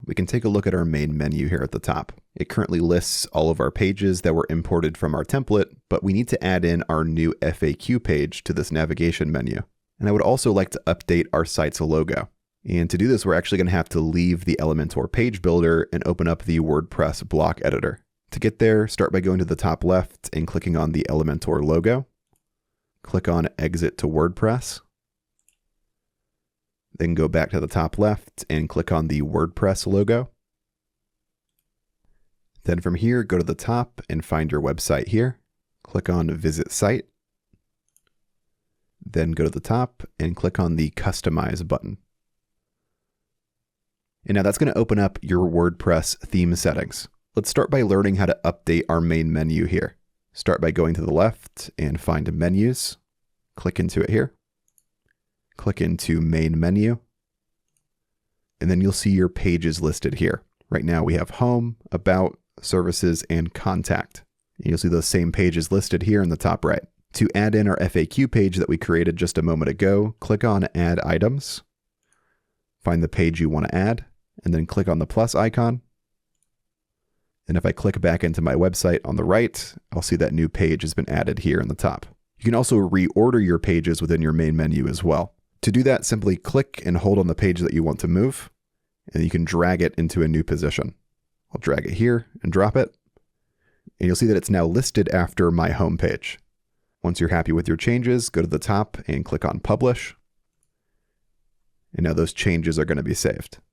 we can take a look at our main menu here at the top. It currently lists all of our pages that were imported from our template, but we need to add in our new FAQ page to this navigation menu. And I would also like to update our site's logo. And to do this, we're actually going to have to leave the Elementor page builder and open up the WordPress block editor. To get there, start by going to the top left and clicking on the Elementor logo. Click on Exit to WordPress. Then go back to the top left and click on the WordPress logo. Then from here, go to the top and find your website here. Click on Visit Site. Then go to the top and click on the Customize button. And now that's going to open up your WordPress theme settings. Let's start by learning how to update our main menu here. Start by going to the left and find Menus. Click into it here. Click into Main Menu. And then you'll see your pages listed here. Right now we have Home, About, Services, and Contact. And you'll see those same pages listed here in the top right. To add in our FAQ page that we created just a moment ago, click on Add Items. Find the page you want to add, and then click on the plus icon. And if I click back into my website on the right, I'll see that new page has been added here in the top. You can also reorder your pages within your main menu as well. To do that, simply click and hold on the page that you want to move, and you can drag it into a new position. I'll drag it here and drop it, and you'll see that it's now listed after my home page. Once you're happy with your changes, go to the top and click on Publish. And now those changes are going to be saved.